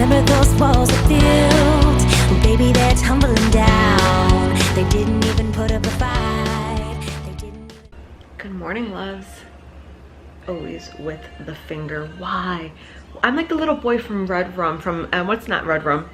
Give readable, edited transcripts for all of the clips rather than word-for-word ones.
Remember those walls that built? Well, baby, they're tumbling down. They didn't even put up a fight. They didn't even... Good morning, loves. Always with the finger. Why? I'm like the little boy from Red Rum, from what's not Red Rum?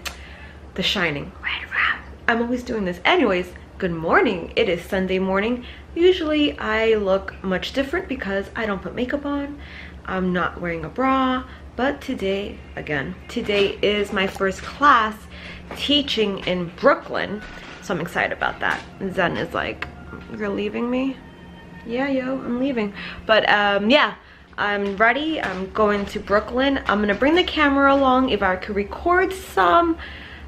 The Shining. Red Rum. I'm always doing this. Anyways, good morning. It is Sunday morning. Usually I look much different because I don't put makeup on. I'm not wearing a bra. But today, again, today is my first class teaching in Brooklyn. So I'm excited about that. Zen is like, you're leaving me? Yeah, yo, I'm leaving. But yeah, I'm ready. I'm going to Brooklyn. I'm gonna bring the camera along. If I could record some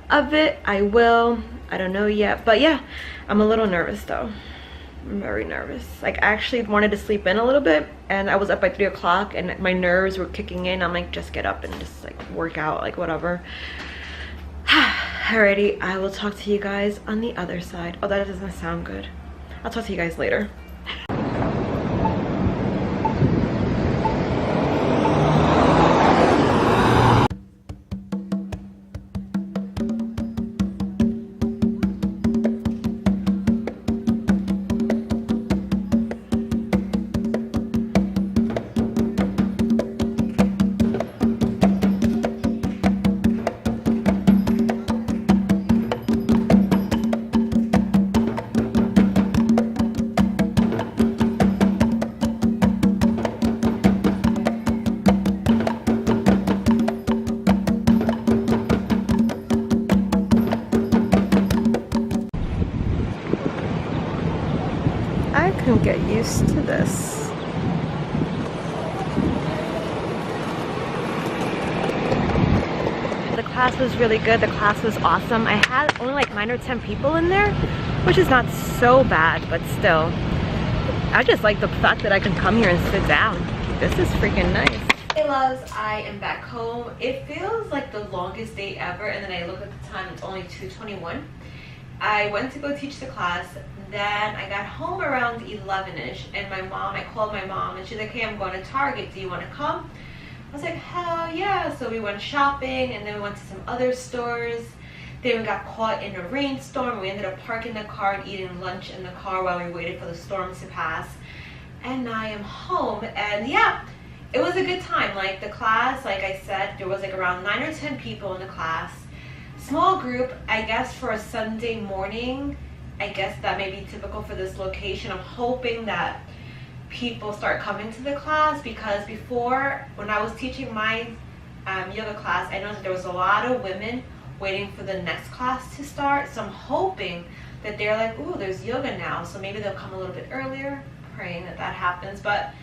of it, I will. I don't know yet, but yeah, I'm a little nervous though. I'm very nervous. Like, I actually wanted to sleep in a little bit and I was up by 3 o'clock and my nerves were kicking in. I'm like, just get up and just like work out, like whatever. Alrighty, I will talk to you guys on the other side. Oh, that doesn't sound good. I'll talk to you guys later. I can get used to this. The class was really good. The class was awesome. I had only like 9 or 10 people in there, which is not so bad, but still. I just like the fact that I can come here and sit down. This is freaking nice. Hey loves, I am back home. It feels like the longest day ever, and then I look at the time, it's only 2:21. I went to go teach the class, then I got home around 11ish, and I called my mom, and she's like, hey, I'm going to Target, do you want to come? I was like, hell yeah. So we went shopping, and then we went to some other stores. Then we got caught in a rainstorm. We ended up parking the car and eating lunch in the car while we waited for the storm to pass. And I am home, and yeah, it was a good time. Like, the class, like I said, there was like around 9 or 10 people in the class. Small group, I guess, for a Sunday morning. I guess that may be typical for this location. I'm hoping that people start coming to the class, because before, when I was teaching my yoga class, I know that there was a lot of women waiting for the next class to start. So I'm hoping that they're like, ooh, there's yoga now, so maybe they'll come a little bit earlier. Praying that that happens. But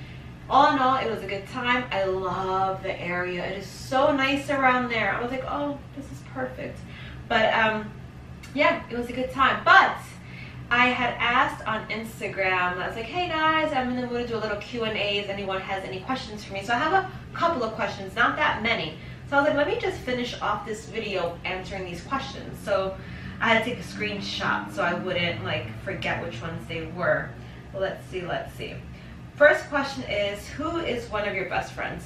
all in all, it was a good time. I love the area. It is so nice around there. I was like, oh, this is perfect. But yeah, it was a good time. But I had asked on Instagram, I was like, hey guys, I'm in the mood to do a little Q&A if anyone has any questions for me. So I have a couple of questions, not that many. So I was like, let me just finish off this video answering these questions. So I had to take a screenshot so I wouldn't like forget which ones they were. But let's see. First question is, who is one of your best friends?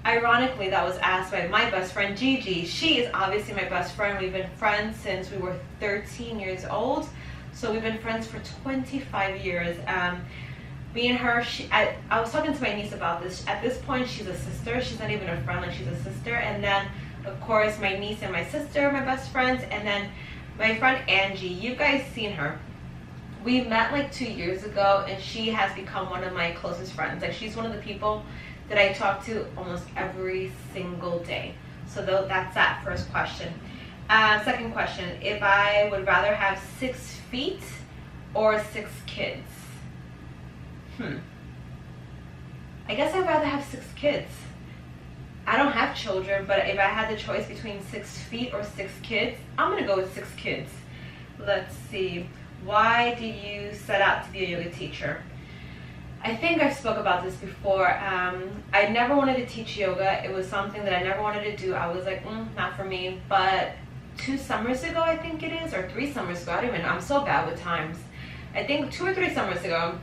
Ironically, that was asked by my best friend Gigi. She is obviously my best friend. We've been friends since we were 13 years old. So we've been friends for 25 years. Me and her, I was talking to my niece about this. At this point, she's a sister. She's not even a friend, like she's a sister. And then, of course, my niece and my sister are my best friends. And then my friend Angie, you guys seen her. We met like 2 years ago, and she has become one of my closest friends. Like, she's one of the people that I talk to almost every single day. So that's that first question. Second question, if I would rather have 6 feet or 6 kids? I guess I'd rather have 6 kids. I don't have children, but if I had the choice between 6 feet or 6 kids, I'm gonna go with 6 kids. Let's see. Why did you set out to be a yoga teacher? I think I spoke about this before. I never wanted to teach yoga. It was something that I never wanted to do. I was like, not for me. But 2 summers ago, I think it is, or 3 summers ago, I don't even know. I'm so bad with times. I think 2 or 3 summers ago,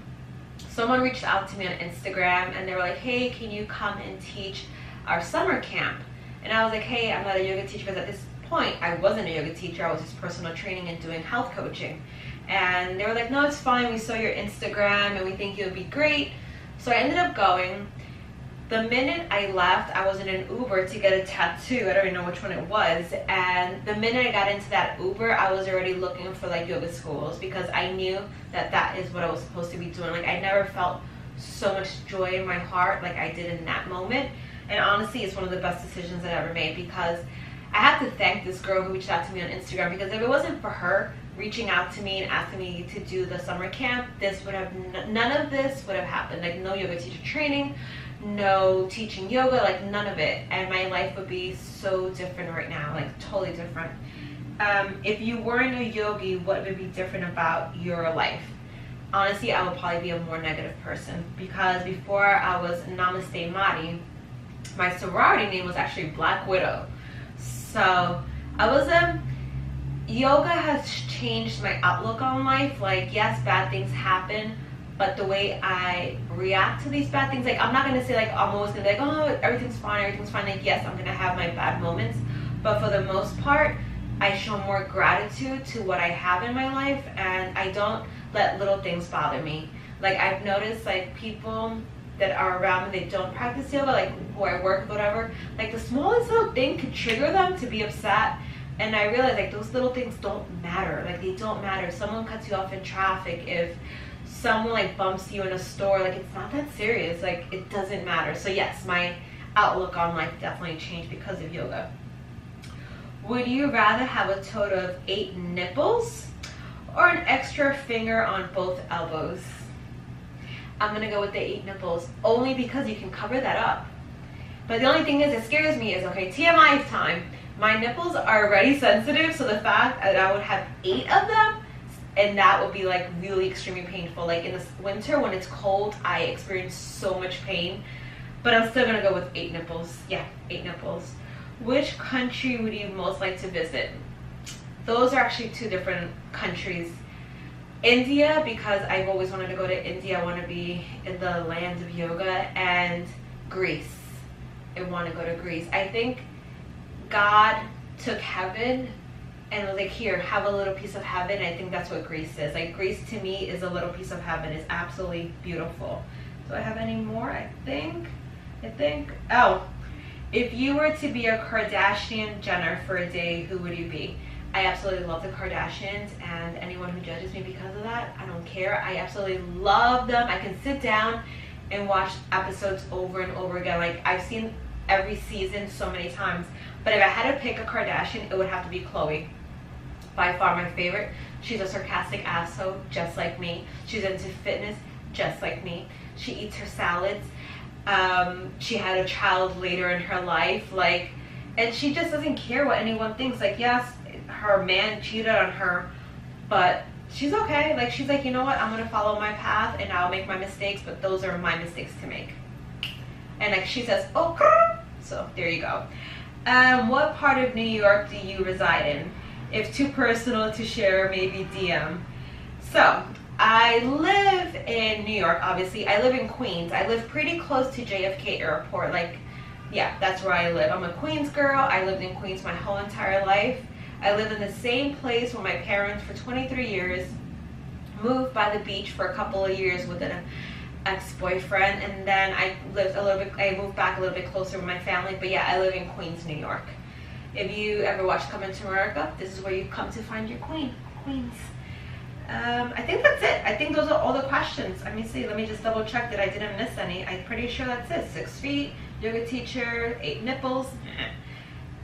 someone reached out to me on Instagram, and they were like, hey, can you come and teach our summer camp? And I was like, hey, I'm not a yoga teacher, because at this point I wasn't a yoga teacher. I was just personal training and doing health coaching. And they were like, no, it's fine, we saw your Instagram and we think you'll be great. So I ended up going. The minute I left, I was in an Uber to get a tattoo. I don't even know which one it was. And the minute I got into that Uber, I was already looking for like yoga schools, because I knew that that is what I was supposed to be doing. Like, I never felt so much joy in my heart like I did in that moment. And honestly, it's one of the best decisions I ever made, because I have to thank this girl who reached out to me on Instagram, because if it wasn't for her reaching out to me and asking me to do the summer camp, this would have none of this would have happened. Like, no yoga teacher training, no teaching yoga, like none of it. And my life would be so different right now, like totally different. If you weren't a yogi, what would be different about your life? Honestly, I would probably be a more negative person, because before I was Namaste Mari, my sorority name was actually Black Widow. So I was yoga has changed my outlook on life. Like, yes, bad things happen, but the way I react to these bad things, like, I'm not going to say like I'm always going to be like, oh, everything's fine. Like, yes, I'm going to have my bad moments, but for the most part, I show more gratitude to what I have in my life, and I don't let little things bother me. Like, I've noticed like people that are around me, they don't practice yoga, like who I work with, whatever, like the smallest little thing could trigger them to be upset. And I realize like those little things don't matter. Like, they don't matter. If someone cuts you off in traffic, if someone like bumps you in a store, like, it's not that serious. Like, it doesn't matter. So yes, my outlook on life definitely changed because of yoga. Would you rather have a total of 8 nipples or an extra finger on both elbows? I'm gonna go with the 8 nipples, only because you can cover that up. But the only thing is, it scares me is, okay, TMI time. My nipples are already sensitive, so the fact that I would have 8 of them, and that would be like really extremely painful. Like, in the winter when it's cold, I experience so much pain. But I'm still gonna go with 8 nipples. Yeah, 8 nipples. Which country would you most like to visit? Those are actually 2 different countries. India, because I've always wanted to go to India. I want to be in the land of yoga. And Greece. I want to go to Greece. I think God took heaven and was like, here, have a little piece of heaven. I think that's what Greece is. Like, Greece to me is a little piece of heaven. It's absolutely beautiful. Do I have any more? I think. Oh, if you were to be a Kardashian Jenner for a day, who would you be? I absolutely love the Kardashians, and anyone who judges me because of that, I don't care. I absolutely love them. I can sit down and watch episodes over and over again. Like, I've seen every season so many times. But if I had to pick a Kardashian, it would have to be Khloe. By far my favorite. She's a sarcastic asshole, just like me. She's into fitness, just like me. She eats her salads. She had a child later in her life. Like, and she just doesn't care what anyone thinks. Like, yes, her man cheated on her, but she's okay. Like, she's like, you know what? I'm going to follow my path, and I'll make my mistakes, but those are my mistakes to make. And like, she says, oh, so there you go. What part of New York do you reside in? If too personal to share, maybe DM. So, I live in New York, obviously. I live in Queens. I live pretty close to JFK Airport. Like, yeah, that's where I live. I'm a Queens girl. I lived in Queens my whole entire life. I lived in the same place with my parents for 23 years. Moved by the beach for a couple of years with an ex-boyfriend, and then I moved back a little bit closer with my family. But yeah, I live in Queens, New York. If you ever watch Coming to America, this is where you come to find your queen, Queens. I think that's it. I think those are all the questions. Let me see. Let me just double check that I didn't miss any. I'm pretty sure that's it. 6 feet, yoga teacher, 8 nipples.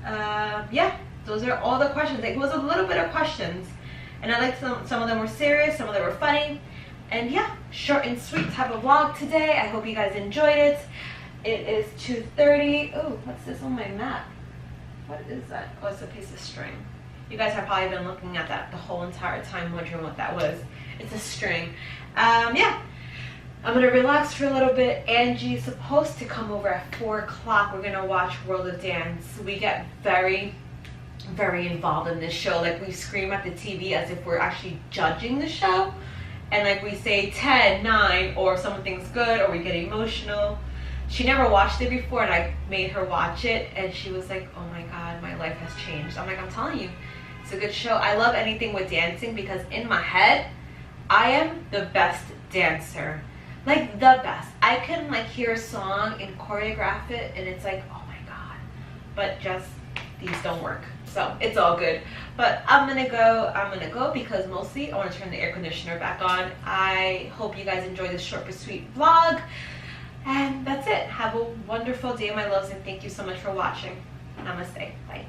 Yeah, those are all the questions. It was a little bit of questions, and I like some of them were serious, some of them were funny. And yeah, short and sweet type of vlog today. I hope you guys enjoyed it. It is 2:30. Oh, what's this on my map? What is that? Oh, it's a piece of string. You guys have probably been looking at that the whole entire time, wondering what that was. It's a string. Yeah, I'm gonna relax for a little bit. Angie's supposed to come over at 4 o'clock. We're gonna watch World of Dance. We get very involved in this show. Like, we scream at the TV as if we're actually judging the show. And like, we say 10, 9, or if something's good, or we get emotional. She never watched it before, and I made her watch it, and she was like, oh my god, my life has changed. I'm like, I'm telling you, it's a good show. I love anything with dancing because in my head, I am the best dancer. Like the best. I can like hear a song and choreograph it, and it's like, oh my god. But just these don't work. So it's all good. But I'm gonna go because mostly I want to turn the air conditioner back on. I hope you guys enjoy this short but sweet vlog. And that's it. Have a wonderful day, my loves, and thank you so much for watching. Namaste. Bye.